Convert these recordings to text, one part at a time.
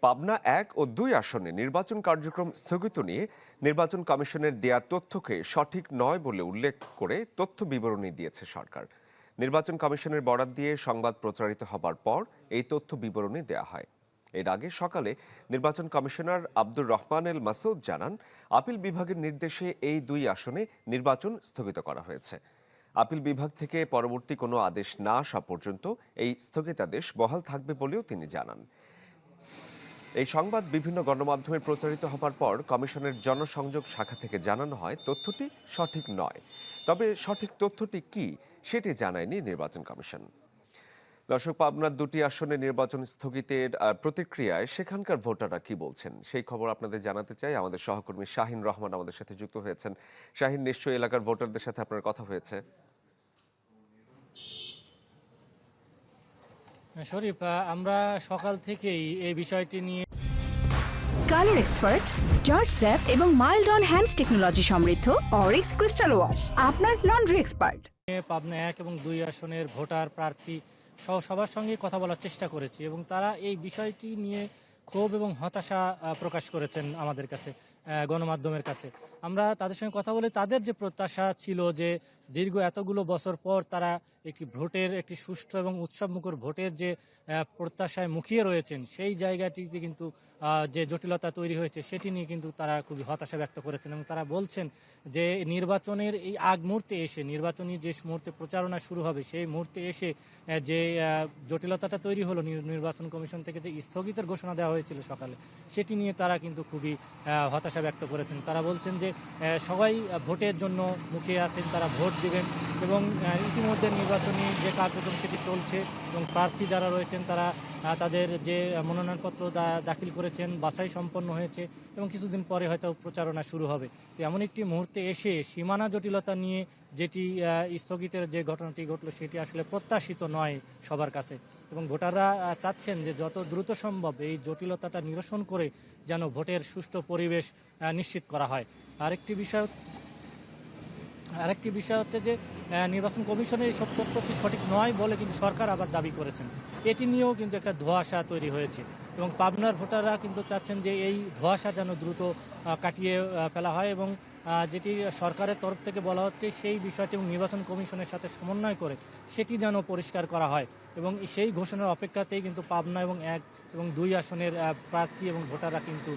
পাবনা ১ ও ২ আসনে নির্বাচন কার্যক্রম স্থগিত নিয়ে নির্বাচন কমিশনের দেয়া তথ্যকে সঠিক নয় বলে উল্লেখ করে তথ্য বিবরণী দিয়েছে সরকার। নির্বাচন কমিশনের বরাত দিয়ে সংবাদ প্রচারিত হবার পর এই তথ্য বিবরণী দেয়া হয়। এর আগে সকালে নির্বাচন কমিশনার আব্দুর রহমান এল মাসুদ জানান, আপিল বিভাগের নির্দেশে এই ২ আসনে নির্বাচন স্থগিত করা হয়েছে। আপিল বিভাগ থেকে পরবর্তী কোনো আদেশ না আসা পর্যন্ত এই স্থগিতাদেশ বহাল থাকবে বলেও তিনি জানান। এই সংবাদ বিভিন্ন গণমাধ্যমে প্রচারিত হবার পর কমিশনের জনসংযোগ শাখা থেকে জানানো হয় তথ্যটি সঠিক নয়। তবে সঠিক তথ্যটি কি সেটি জানায়নি নির্বাচন কমিশন। দর্শক, পাবনার ২টি আসনে নির্বাচন স্থগিতের প্রতিক্রিয়ায় সেখানকার ভোটাররা কি বলছেন সেই খবর আপনাদের জানাতে চাই। আমাদের সহকর্মী শাহিন রহমান আমাদের সাথে যুক্ত হয়েছেন। শাহিন, নিশ্চয়ই এলাকার ভোটারদের সাথে আপনার কথা হয়েছে। শরীফ, আমরা সকাল থেকেই এই বিষয়টি নিয়ে কালার এক্সপার্ট, জর্জ স্যাপ এবং মাইল্ড অন হ্যান্ডস টেকনোলজি সমৃদ্ধ অরিক্স ক্রিস্টাল ওয়াশ আপনার লন্ড্রি এক্সপার্ট। পাবনা ১ এবং ২ আসনের ভোটার প্রার্থী সহ সবার সঙ্গে কথা বলার চেষ্টা করেছি এবং তারা এই বিষয়টি নিয়ে ক্ষোভ এবং হতাশা প্রকাশ করেছেন আমাদের কাছে, গণমাধ্যমের কাছে। আমরা তাদের সঙ্গে কথা বলে তাদের যে প্রত্যাশা ছিল যে দীর্ঘ এতগুলো বছর পর তারা একটি সুষ্ঠু এবং উৎসবমুখর ভোটের যে প্রত্যাশায় মুখিয়ে রয়েছেন, সেই জায়গাটিতে কিন্তু যে জটিলতা তৈরি হয়েছে সেটি নিয়ে কিন্তু তারা খুবই হতাশা ব্যক্ত করেছেন এবং তারা বলছেন যে নির্বাচনের এই আগ মুহূর্তে এসে, নির্বাচনী যে মুহূর্তে প্রচারণা শুরু হবে সেই মুহূর্তে এসে যে জটিলতাটা তৈরি হলো, নির্বাচন কমিশন থেকে যে স্থগিতের ঘোষণা দেওয়া হয়েছিল সকালে, সেটি নিয়ে তারা কিন্তু খুবই হতাশা ব্যক্ত করেছেন। তারা বলছেন যে সবাই ভোটের জন্য মুখিয়ে আছেন, তারা ভোট দেবেন এবং ইতিমধ্যে নির্বাচনী যে কার্যক্রম সেটি চলছে এবং প্রার্থী যারা রয়েছেন তারা তাদের যে মনোনয়নপত্র দাখিল করেছেন, বাছাই সম্পন্ন হয়েছে এবং কিছুদিন পরে হয়তো প্রচারণা শুরু হবে। তো এমন একটি মুহূর্তে এসে সীমানা জটিলতা নিয়ে যেটি স্থগিতের যে ঘটনাটি ঘটলো সেটি আসলে প্রত্যাশিত নয় সবার কাছে এবং ভোটাররা চাচ্ছেন যে যত দ্রুত সম্ভব এই জটিলতাটা নিরসন করে যেন ভোটের সুষ্ঠু পরিবেশ নিশ্চিত করা হয়। আরেকটি বিষয় হচ্ছে যে নির্বাচন কমিশনের এই সব তথ্যটি সঠিক নয় বলে কিন্তু সরকার আবার দাবি করেছেন। এটি নিয়েও কিন্তু একটা ধোঁয়াশা তৈরি হয়েছে এবং পাবনার ভোটাররা কিন্তু চাচ্ছেন যে এই ধোঁয়াশা যেন দ্রুত কাটিয়ে ফেলা হয় এবং যেটি সরকারের তরফ থেকে বলা হচ্ছে সেই বিষয়টি এবং নির্বাচন কমিশনের সাথে সমন্বয় করে সেটি যেন পরিষ্কার করা হয় এবং সেই ঘোষণার অপেক্ষাতেই কিন্তু পাবনা এবং ১ এবং ২ আসনের প্রার্থী এবং ভোটাররা কিন্তু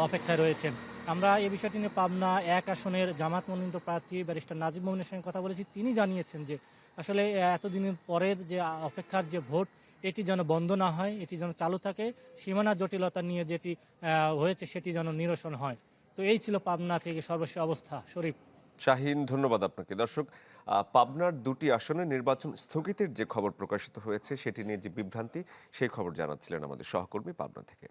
অপেক্ষায় রয়েছেন। আমরা এই বিষয়টি নিয়ে পাবনা ১ আসনের জামাত মনোনীত প্রার্থী ব্যারিস্টার নাজিব মোমিনের সঙ্গে কথা বলেছি। তিনি জানিয়েছেন যে আসলে এতদিনের পরের যে অপেক্ষার যে ভোট, এটি যেন বন্ধ না হয়, এটি যেন চালু থাকে, সীমানা জটিলতা নিয়ে যেটি হয়েছে সেটি যেন নিরসন হয়। তো এই ছিল পাবনা থেকে সর্বশেষ অবস্থা। শরীফ। শাহিন, ধন্যবাদ আপনাকে। দর্শক, পাবনার ২টি আসনে নির্বাচন স্থগিতের যে খবর প্রকাশিত হয়েছে সেটি নিয়ে যে বিভ্রান্তি, সেই খবর জানাচ্ছিলেন আমাদের সহকর্মী পাবনা থেকে।